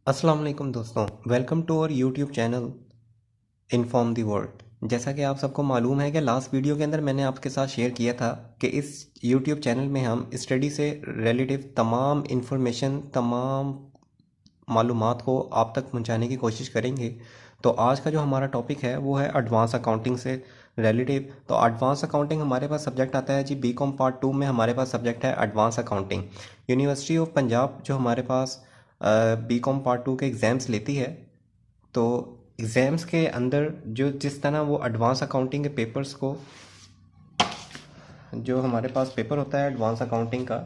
अस्सलाम वालेकुम दोस्तों, welcome to our YouTube channel inform the world. जैसा कि आप सबको मालूम है कि लास्ट वीडियो के अंदर मैंने आपके साथ शेयर किया था कि इस यूट्यूब चैनल में हम स्टडी से रिलेटिव तमाम इंफॉर्मेशन, तमाम मालूमात को आप तक पहुंचाने की कोशिश करेंगे। तो आज का जो हमारा टॉपिक है वो है एडवांस अकाउंटिंग से रिलेटिव। तो एडवांस अकाउंटिंग हमारे पास सब्जेक्ट आता है जी बीकॉम पार्ट 2 में हमारे पास सब्जेक्ट है advance accounting. University of Punjab जो हमारे पास बीकॉम पार्ट 2 के एग्ज़ाम्स लेती है, तो एग्ज़ाम्स के अंदर जो जिस तरह वो एडवांस अकाउंटिंग के पेपर्स को, जो हमारे पास पेपर होता है एडवांस अकाउंटिंग का,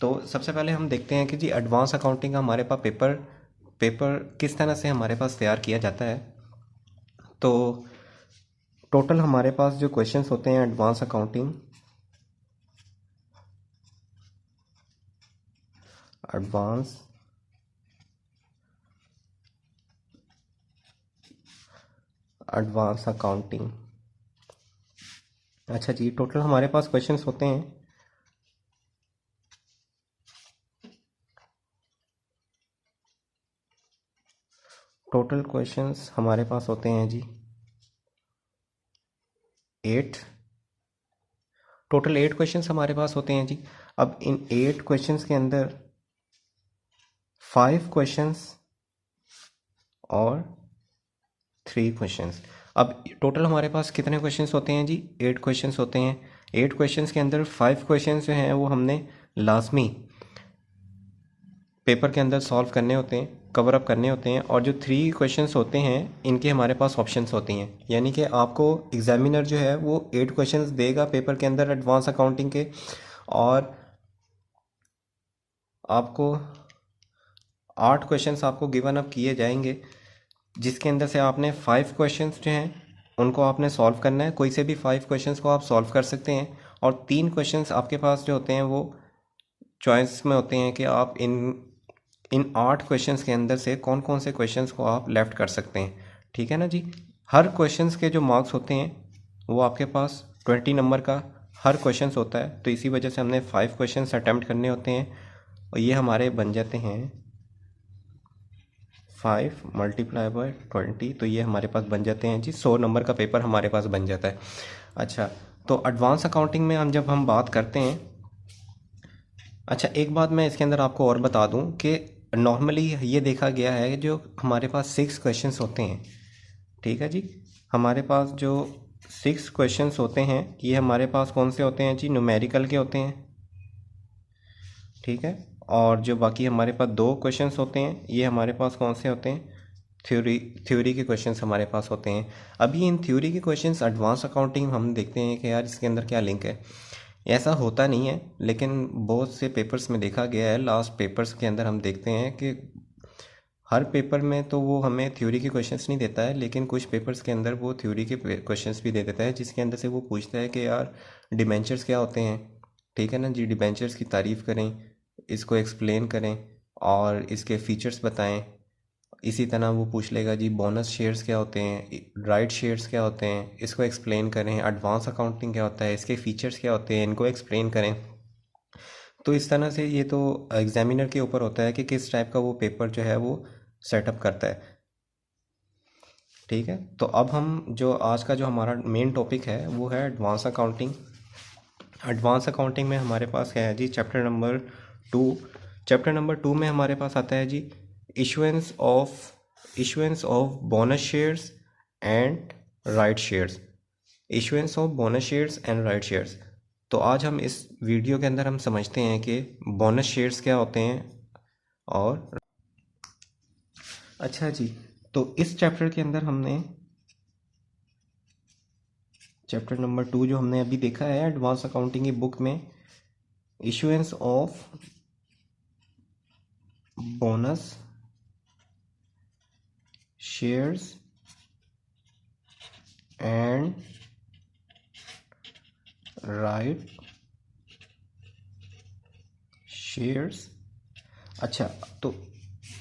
तो सबसे पहले हम देखते हैं कि जी एडवांस अकाउंटिंग का हमारे पास पेपर पेपर किस तरह से हमारे पास तैयार किया जाता है। तो टोटल हमारे पास जो क्वेश्चंस होते हैं advance accounting, advance advance accounting, अच्छा जी, टोटल हमारे पास क्वेश्चंस होते हैं टोटल क्वेश्चंस हमारे पास होते हैं जी 8। टोटल 8 क्वेश्चंस हमारे पास होते हैं जी। अब इन 8 क्वेश्चंस के अंदर 5 क्वेश्चंस और 3 क्वेश्चंस। अब टोटल हमारे पास कितने क्वेश्चंस होते हैं जी? 8 क्वेश्चंस होते हैं। 8 क्वेश्चंस के अंदर 5 क्वेश्चंस जो हैं वो हमने लाजमी पेपर के अंदर सॉल्व करने होते हैं, कवर अप करने होते हैं। और जो 3 क्वेश्चंस होते हैं इनके हमारे पास ऑप्शंस होती हैं, यानी कि आपको एग्जामिनर जो है वो 8 क्वेश्चंस देगा पेपर के अंदर एडवांस अकाउंटिंग के, और आपको 8 क्वेश्चंस आपको गिवन अप किए जाएंगे, जिसके अंदर से आपने 5 क्वेश्चंस जो हैं उनको आपने सॉल्व करना है। कोई से भी 5 क्वेश्चंस को आप सॉल्व कर सकते हैं, और 3 क्वेश्चंस आपके पास जो होते हैं वो चॉइस में होते हैं कि आप इन इन 8 क्वेश्चंस के अंदर से कौन कौन से क्वेश्चंस को आप लेफ़्ट कर सकते हैं। ठीक है ना जी। हर क्वेश्चंस के जो मार्क्स होते हैं वो आपके पास 20 नंबर का हर क्वेश्चंस होता है। तो इसी वजह से हमने 5 क्वेश्चंस अटैम्प्ट करने होते हैं, और ये हमारे बन जाते हैं 5 मल्टीप्लाई बाय 20, तो ये हमारे पास बन जाते हैं जी 100 नंबर का पेपर हमारे पास बन जाता है। अच्छा, तो एडवांस अकाउंटिंग में जब हम बात करते हैं, अच्छा एक बात मैं इसके अंदर आपको और बता दूं कि नॉर्मली ये देखा गया है जो हमारे पास 6 क्वेश्चंस होते हैं। ठीक है जी। हमारे पास जो 6 क्वेश्चंस होते हैं ये हमारे पास कौन से होते हैं जी? न्यूमेरिकल के होते हैं। ठीक है। और जो बाकी हमारे पास 2 क्वेश्चंस होते हैं ये हमारे पास कौन से होते हैं? थ्योरी के क्वेश्चंस हमारे पास होते हैं। अभी इन थ्योरी के क्वेश्चंस एडवांस अकाउंटिंग हम देखते हैं कि यार इसके अंदर क्या लिंक है। ऐसा होता नहीं है, लेकिन बहुत से पेपर्स में देखा गया है, लास्ट पेपर्स के अंदर हम देखते हैं कि हर पेपर में तो वो हमें थ्योरी के क्वेश्चंस नहीं देता है, लेकिन कुछ पेपर्स के अंदर वो थ्योरी के क्वेश्चंस भी दे देता है, जिसके अंदर से वो पूछता है कि यार डिबेंचर्स क्या होते हैं। ठीक है ना जी। डिबेंचर्स की तारीफ़ करें, इसको एक्सप्लेन करें और इसके फीचर्स बताएं। इसी तरह वो पूछ लेगा जी बोनस शेयर्स क्या होते हैं, राइट शेयर्स क्या होते हैं, इसको एक्सप्लेन करें। एडवांस अकाउंटिंग क्या होता है, इसके फीचर्स क्या होते हैं, इनको एक्सप्लेन करें। तो इस तरह से ये तो एग्जामिनर के ऊपर होता है कि किस टाइप का वो पेपर जो है वो सेटअप करता है। ठीक है। तो अब हम जो आज का जो हमारा मेन टॉपिक है वो है एडवांस अकाउंटिंग। एडवांस अकाउंटिंग में हमारे पास क्या है जी? टू चैप्टर नंबर 2 में हमारे पास आता है जी issuance of bonus shares and right shares. Issuance of bonus shares and right shares. तो आज हम इस वीडियो के अंदर हम समझते हैं कि बोनस शेयर्स क्या होते हैं। और अच्छा जी, तो इस चैप्टर के अंदर हमने चैप्टर नंबर 2 जो हमने अभी देखा है एडवांस अकाउंटिंग की बुक में, issuance of bonus shares and right shares. अच्छा, तो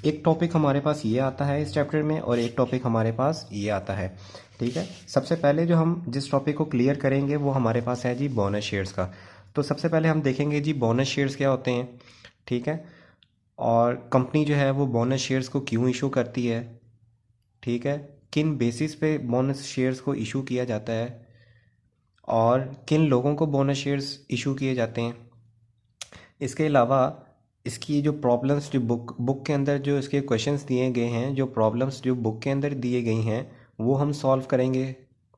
एक टॉपिक हमारे पास ये आता है इस चैप्टर में और एक टॉपिक हमारे पास ये आता है। ठीक है। सबसे पहले जो हम जिस टॉपिक को क्लियर करेंगे वो हमारे पास है जी बोनस शेयर्स का। तो सबसे पहले हम देखेंगे जी बोनस शेयर्स क्या होते हैं, ठीक है, और कंपनी जो है वो बोनस शेयर्स को क्यों इशू करती है, ठीक है, किन बेसिस पे बोनस शेयर्स को इशू किया जाता है और किन लोगों को बोनस शेयर्स इशू किए जाते हैं। इसके अलावा इसकी जो प्रॉब्लम्स जो बुक के अंदर जो इसके क्वेश्चंस दिए गए हैं, जो प्रॉब्लम्स जो बुक के अंदर दिए गई हैं वो हम सॉल्व करेंगे।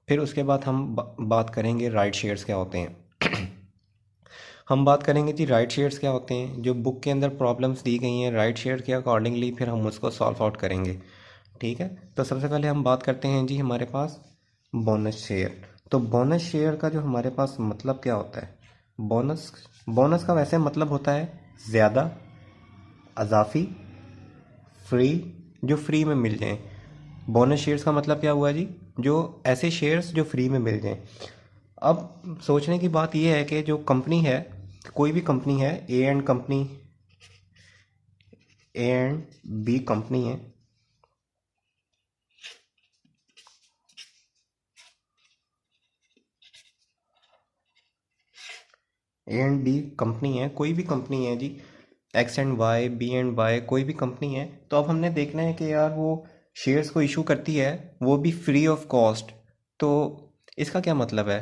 फिर उसके बाद हम बात करेंगे राइट शेयर्स क्या होते हैं। हम बात करेंगे जी राइट शेयर्स क्या होते हैं, जो बुक के अंदर प्रॉब्लम्स दी गई हैं राइट शेयर के अकॉर्डिंगली फिर हम उसको सॉल्व आउट करेंगे, ठीक है। तो सबसे पहले हम बात करते हैं जी हमारे पास बोनस शेयर। तो बोनस शेयर का जो हमारे पास मतलब क्या होता है, बोनस बोनस का वैसे मतलब होता है ज़्यादा, अजाफी, फ्री, जो फ्री में मिल जाएं। बोनस शेयर्स का मतलब क्या हुआ जी, जो ऐसे शेयर्स जो फ्री में मिल जाएं। अब सोचने की बात यह है कि जो कंपनी है, कोई भी कंपनी है, ए एंड बी कंपनी है, ए एंड बी कंपनी है, कोई भी कंपनी है जी, X and Y, B and Y, कोई भी कंपनी है। तो अब हमने देखना है कि यार वो शेयर्स को इशू करती है वो भी फ्री ऑफ कॉस्ट। तो इसका क्या मतलब है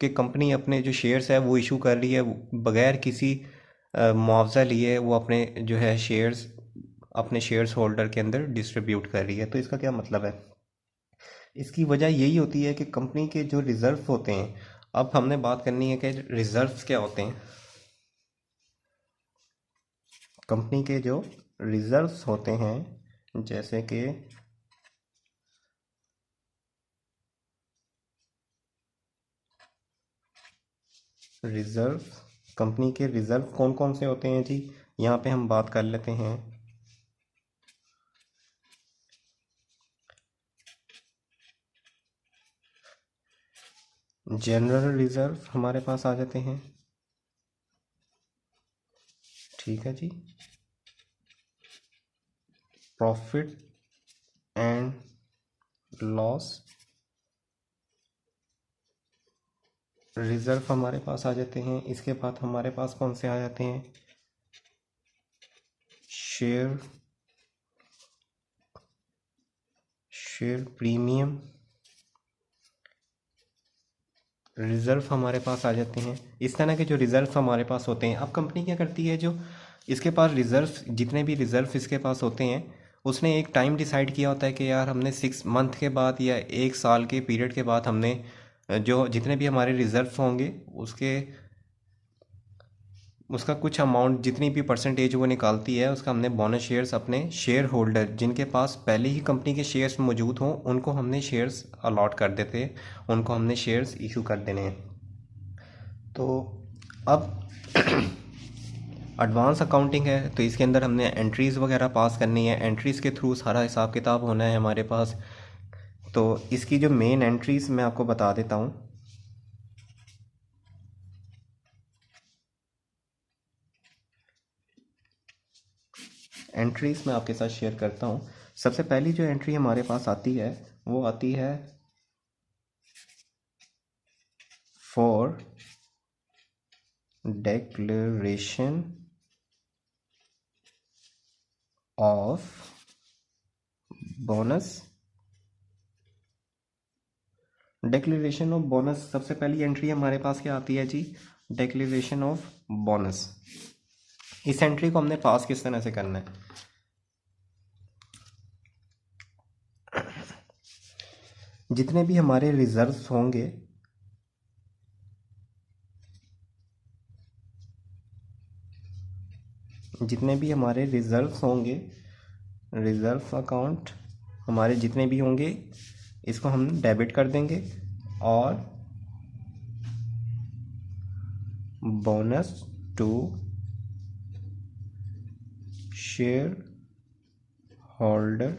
कि कंपनी अपने जो शेयर्स है वो इशू कर रही है बगैर किसी मुआवजा लिए, वो अपने जो है शेयर्स अपने शेयर्स होल्डर के अंदर डिस्ट्रीब्यूट कर रही है। तो इसका क्या मतलब है, इसकी वजह यही होती है कि कंपनी के जो रिजर्व होते हैं, अब हमने बात करनी है कि रिजर्व्स क्या होते हैं। कंपनी के जो रिजर्व्स होते हैं, जैसे कि रिजर्व, कंपनी के रिजर्व कौन कौन से होते हैं जी, यहाँ पे हम बात कर लेते हैं। जनरल रिजर्व हमारे पास आ जाते हैं, ठीक है जी। प्रॉफिट एंड लॉस रिजर्व हमारे पास आ जाते हैं। इसके बाद हमारे पास कौन से आ जाते हैं, शेयर शेयर प्रीमियम रिजर्व हमारे पास आ जाते हैं। इस तरह के जो रिजर्व हमारे पास होते हैं, अब कंपनी क्या करती है, जो इसके पास रिजर्व, जितने भी रिजर्व इसके पास होते हैं, उसने एक टाइम डिसाइड किया होता है कि यार हमने 6 मंथ के बाद या 1 साल के पीरियड के बाद हमने जो जितने भी हमारे रिजर्व होंगे उसके उसका कुछ अमाउंट, जितनी भी परसेंटेज वो निकालती है उसका हमने बोनस शेयर्स अपने शेयर होल्डर जिनके पास पहले ही कंपनी के शेयर्स मौजूद हों उनको हमने शेयर्स अलॉट कर देते हैं, उनको हमने शेयर्स इशू कर देने हैं। तो अब एडवांस अकाउंटिंग है तो इसके अंदर हमने एंट्रीज़ वगैरह पास करनी है, एंट्रीज़ के थ्रू सारा हिसाब किताब होना है हमारे पास। तो इसकी जो मेन एंट्रीज़ मैं आपको बता देता हूँ। एंट्रीज़ मैं आपके साथ शेयर करता हूँ। सबसे पहली जो एंट्री हमारे पास आती है वो आती है for declaration of bonus. Declaration of bonus, सबसे पहली एंट्री हमारे पास क्या आती है जी, डिक्लेरेशन ऑफ बोनस। इस एंट्री को हमने पास किस तरह से करना है, जितने भी हमारे रिजर्व्स होंगे, जितने भी हमारे रिजर्व्स होंगे, रिजर्व अकाउंट हमारे जितने भी होंगे इसको हम डेबिट कर देंगे और bonus to shareholder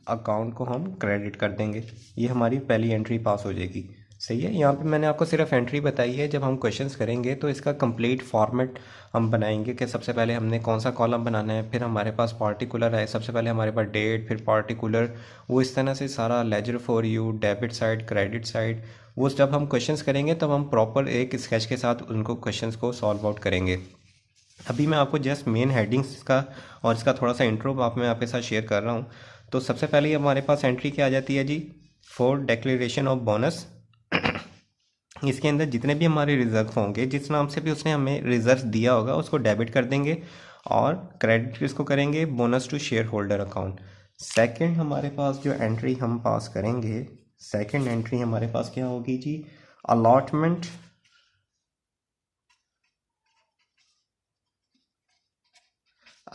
account को हम क्रेडिट कर देंगे। ये हमारी पहली एंट्री पास हो जाएगी। सही है। यहाँ पे मैंने आपको सिर्फ एंट्री बताई है। जब हम क्वेश्चंस करेंगे तो इसका कंप्लीट फॉर्मेट हम बनाएंगे कि सबसे पहले हमने कौन सा कॉलम बनाना है, फिर हमारे पास पार्टिकुलर है, सबसे पहले हमारे पास डेट, फिर पार्टिकुलर, वो इस तरह से सारा ledger for you, debit side, credit side, वो जब हम क्वेश्चंस करेंगे तब हम प्रॉपर एक स्केच के साथ उनको क्वेश्चंस को सॉल्व आउट करेंगे। अभी मैं आपको जस्ट मेन हेडिंग्स का और इसका थोड़ा सा इंट्रो मैं आपके साथ शेयर कर रहा हूँ। तो सबसे पहले ही हमारे पास एंट्री क्या आ जाती है जी, फॉर डिक्लेरेशन ऑफ बोनस। इसके अंदर जितने भी हमारे रिजर्व होंगे, जिस नाम से भी उसने हमें रिजर्व दिया होगा उसको डेबिट कर देंगे, और क्रेडिट किसको करेंगे, bonus to shareholder account. Second हमारे पास जो एंट्री हम पास करेंगे, सेकंड एंट्री हमारे पास क्या होगी जी, allotment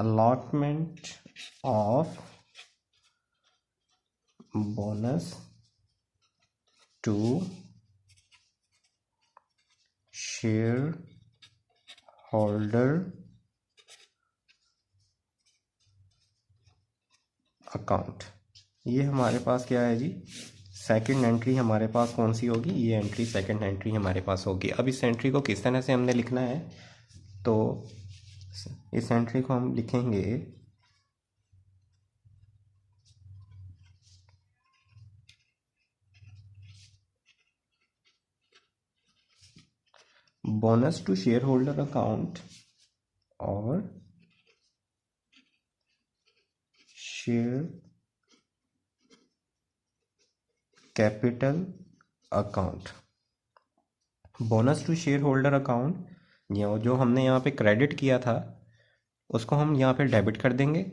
allotment of bonus to shareholder account. ये हमारे पास क्या है जी, सेकंड एंट्री हमारे पास कौन सी होगी, ये एंट्री सेकंड एंट्री हमारे पास होगी। अब इस एंट्री को किस तरह से हमने लिखना है, तो इस एंट्री को हम लिखेंगे bonus to shareholder account और share capital account. Bonus to shareholder account, जो हमने यहाँ पे क्रेडिट किया था उसको हम यहाँ पे डेबिट कर देंगे,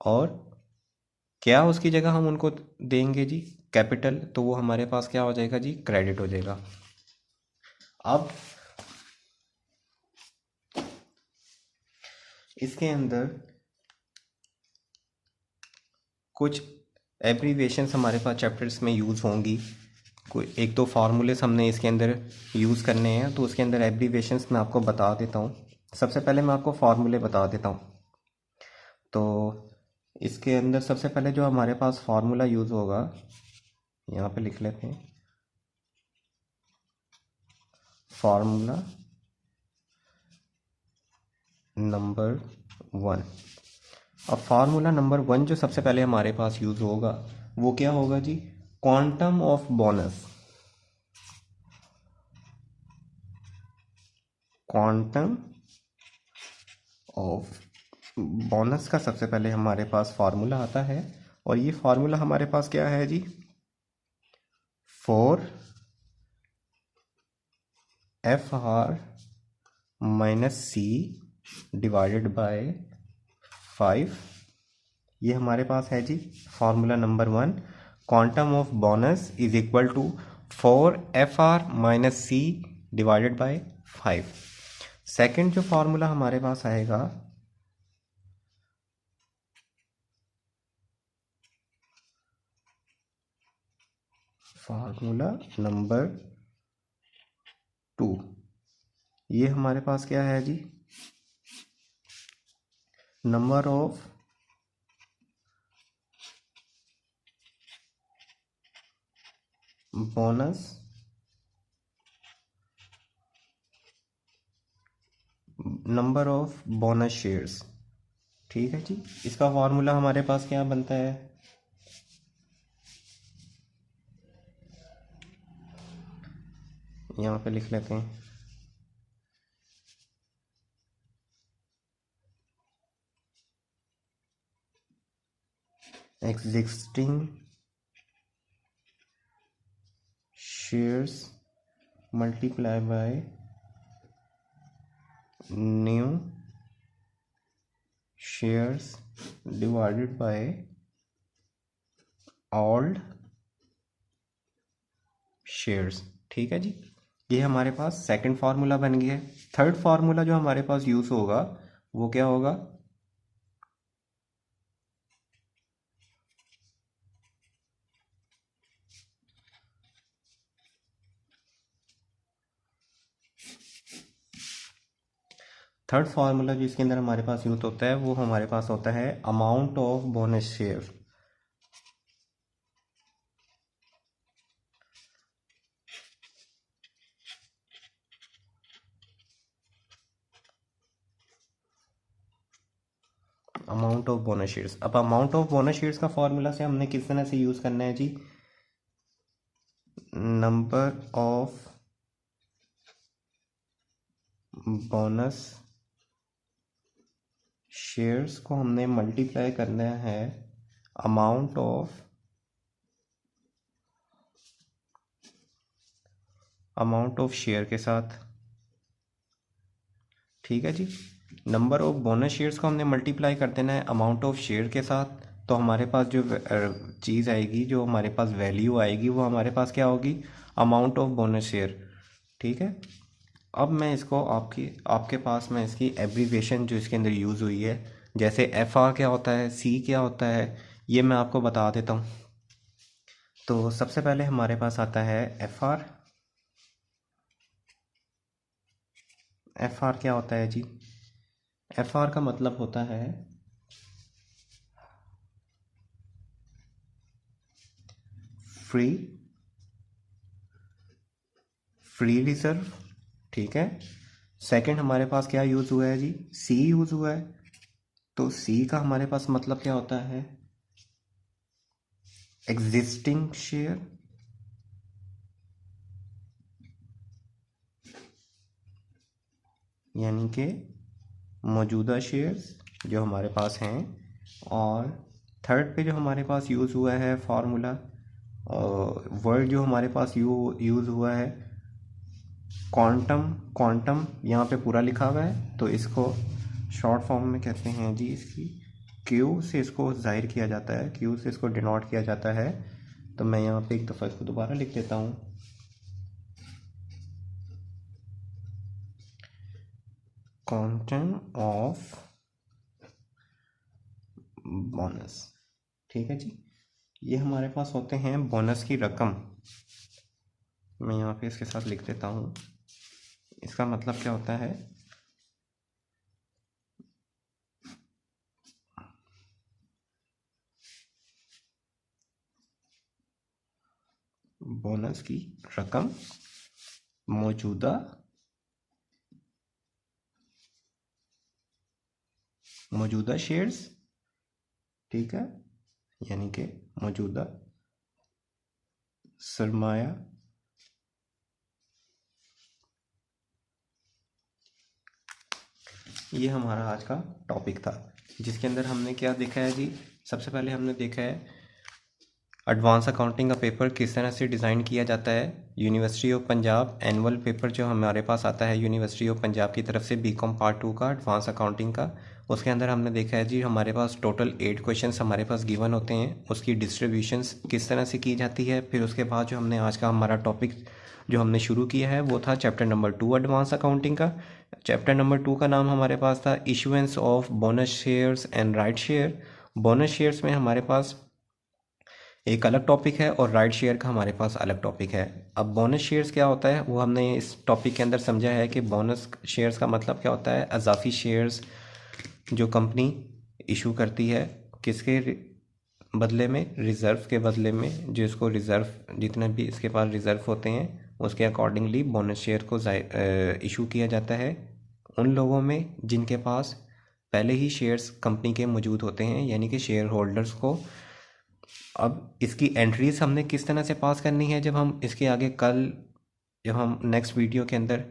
और क्या उसकी जगह हम उनको देंगे जी, कैपिटल, तो वो हमारे पास क्या हो जाएगा जी, क्रेडिट हो जाएगा। अब इसके अंदर कुछ एब्रीविएशंस हमारे पास चैप्टर्स में यूज़ होंगी, कोई एक दो फार्मूलेस हमने इसके अंदर यूज़ करने हैं, तो उसके अंदर एब्रीविएशंस मैं आपको बता देता हूँ। सबसे पहले मैं आपको फार्मूले बता देता हूँ। तो इसके अंदर सबसे पहले जो हमारे पास फार्मूला यूज़ होगा, यहाँ पे लिख लेते हैं, फार्मूला नंबर 1। अब फार्मूला नंबर 1 जो सबसे पहले हमारे पास यूज़ होगा वो क्या होगा जी, quantum of bonus. Quantum of bonus का सबसे पहले हमारे पास फार्मूला आता है, और ये फार्मूला हमारे पास क्या है जी, 4 FR-C डिवाइडेड बाय 5। ये हमारे पास है जी formula number 1। Quantum of bonus is equal to 4 FR-C divided by 5। Second जो फार्मूला हमारे पास आएगा, फार्मूला नंबर 2, ये हमारे पास क्या है जी, number of bonus number of bonus shares. ठीक है जी, इसका फार्मूला हमारे पास क्या बनता है, यहाँ पे लिख लेते हैं, existing shares multiply by new shares divided by old shares. ठीक है जी, ये हमारे पास सेकंड फार्मूला बन गया है। थर्ड फार्मूला जो हमारे पास यूज होगा वो क्या होगा, थर्ड फार्मूला जो इसके अंदर हमारे पास यूज होता है वो हमारे पास होता है amount of bonus share. Amount of bonus shares. अब अमाउंट ऑफ बोनस शेयर्स का फॉर्मूला से हमने किस तरह से यूज़ करना है जी, नंबर ऑफ बोनस शेयर्स को हमने मल्टीप्लाई करना है अमाउंट ऑफ शेयर के साथ। ठीक है जी, नंबर ऑफ बोनस शेयर्स को हमने मल्टीप्लाई कर देना है अमाउंट ऑफ शेयर के साथ। तो हमारे पास जो चीज़ आएगी, जो हमारे पास वैल्यू आएगी, वो हमारे पास क्या होगी, अमाउंट ऑफ बोनस शेयर। ठीक है, अब मैं इसको आपके पास मैं इसकी एब्रीविएशन जो इसके अंदर यूज़ हुई है, जैसे एफ आर क्या होता है, सी क्या होता है, ये मैं आपको बता देता हूँ। तो सबसे पहले हमारे पास आता है एफ आर। एफ आर क्या होता है जी, एफ आर का मतलब होता है फ्री रिजर्व। ठीक है, सेकंड हमारे पास क्या यूज़ हुआ है जी, सी यूज़ हुआ है। तो सी का हमारे पास मतलब क्या होता है, एग्जिस्टिंग शेयर। यानी कि मौजूदा शेयर्स जो हमारे पास हैं। और थर्ड पे जो हमारे पास यूज़ हुआ है फार्मूला, वर्ड जो हमारे पास यूज़ हुआ है क्वांटम यहाँ पे पूरा लिखा हुआ है, तो इसको शॉर्ट फॉर्म में कहते हैं जी, इसकी क्यू से इसको जाहिर किया जाता है, क्यू से इसको डिनोट किया जाता है। तो मैं यहाँ पे एक दफ़ा इसको दोबारा लिख देता हूँ, क्वांटम ऑफ बोनस। ठीक है जी, ये हमारे पास होते हैं बोनस की रकम। मैं यहाँ पे इसके साथ लिख देता हूँ, इसका मतलब क्या होता है, बोनस की रकम मौजूदा शेयर्स। ठीक है, यानी कि मौजूदा सरमाया। ये हमारा आज का टॉपिक था, जिसके अंदर हमने क्या देखा है जी, सबसे पहले हमने देखा है एडवांस अकाउंटिंग का पेपर किस तरह से डिज़ाइन किया जाता है। University of Punjab annual paper जो हमारे पास आता है यूनिवर्सिटी ऑफ पंजाब की तरफ से, बीकॉम पार्ट 2 का एडवांस अकाउंटिंग का, उसके अंदर हमने देखा है जी हमारे पास टोटल 8 क्वेश्चंस हमारे पास गिवन होते हैं, उसकी डिस्ट्रीब्यूशंस किस तरह से की जाती है। फिर उसके बाद जो हमने आज का हमारा टॉपिक जो हमने शुरू किया है वो था चैप्टर नंबर 2 एडवांस अकाउंटिंग का। चैप्टर नंबर 2 का नाम हमारे पास था issuance of bonus shares and right share. Bonus shares में हमारे पास एक अलग टॉपिक है और राइट शेयर का हमारे पास अलग टॉपिक है। अब बोनस शेयर्स क्या होता है वो हमने इस टॉपिक के अंदर समझा है कि बोनस शेयर्स का मतलब क्या होता है, अजाफी शेयर्स जो कंपनी इशू करती है, किसके बदले में, रिज़र्व के बदले में, जो इसको रिज़र्व जितने भी इसके पास रिज़र्व होते हैं उसके अकॉर्डिंगली बोनस शेयर को इशू किया जाता है उन लोगों में जिनके पास पहले ही शेयर्स कंपनी के मौजूद होते हैं, यानी कि शेयर होल्डर्स को। अब इसकी एंट्रीज हमने किस तरह से पास करनी है, जब हम इसके आगे कल जब हम नेक्स्ट वीडियो के अंदर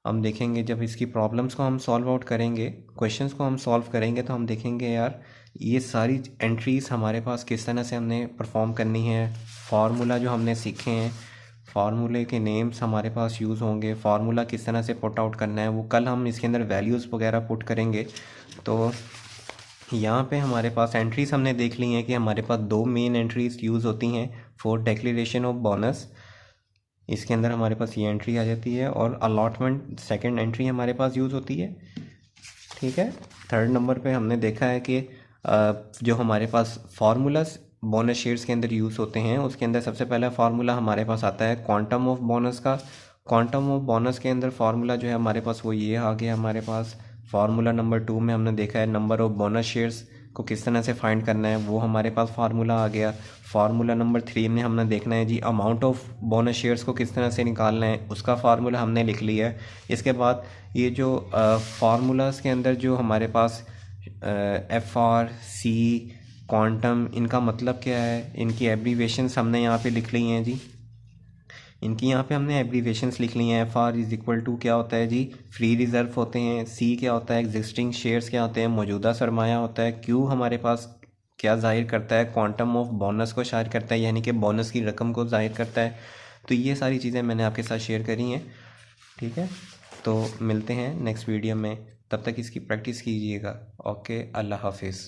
हम देखेंगे, जब इसकी प्रॉब्लम्स को हम सॉल्व आउट करेंगे, क्वेश्चंस को हम सॉल्व करेंगे, तो हम देखेंगे यार ये सारी एंट्रीज हमारे पास किस तरह से हमने परफॉर्म करनी है। फार्मूला जो हमने सीखे हैं, फार्मूले के नेम्स हमारे पास यूज़ होंगे, फार्मूला किस तरह से पुट आउट करना है वो कल हम इसके अंदर वैल्यूज़ वगैरह पुट करेंगे। तो यहाँ पे हमारे पास एंट्रीज हमने देख ली हैं कि हमारे पास 2 मेन एंट्रीज यूज़ होती हैं फॉर डिक्लेरेशन ऑफ बोनस। इसके अंदर हमारे पास ये एंट्री आ जाती है, और अलॉटमेंट सेकंड एंट्री हमारे पास यूज़ होती है। ठीक है, थर्ड नंबर पे हमने देखा है कि जो हमारे पास फार्मूलास बोनस शेयर्स के अंदर यूज़ होते हैं, उसके अंदर सबसे पहला फार्मूला हमारे पास आता है क्वांटम ऑफ बोनस का। क्वांटम ऑफ बोनस के अंदर फार्मूला जो है हमारे पास वो ये आ गया हमारे पास। फार्मूला नंबर 2 में हमने देखा है नंबर ऑफ बोनस शेयर्स को किस तरह से फाइंड करना है, वो हमारे पास फार्मूला आ गया। फार्मूला नंबर 3 में हमने देखना है जी अमाउंट ऑफ बोनस शेयर्स को किस तरह से निकालना है, उसका फार्मूला हमने लिख लिया है। इसके बाद ये जो फार्मूलाज के अंदर जो हमारे पास एफ आर सी क्वांटम, इनका मतलब क्या है, इनकी एब्रीवेशंस हमने यहाँ पे लिख ली हैं जी। इनकी यहाँ पे हमने एब्रीवेशंस लिख ली हैं। F R is equal to क्या होता है जी, फ्री रिज़र्व होते हैं। सी क्या होता है, एग्जिस्टिंग शेयर्स क्या होते हैं, मौजूदा सरमाया होता है। क्यू हमारे पास क्या ज़ाहिर करता है, क्वांटम ऑफ बोनस को शायर करता है, यानी कि बोनस की रकम को ज़ाहिर करता है। तो ये सारी चीज़ें मैंने आपके साथ शेयर करी हैं, ठीक है। तो मिलते हैं नेक्स्ट वीडियो में, तब तक इसकी प्रैक्टिस कीजिएगा। ओके, अल्लाह हाफिज़।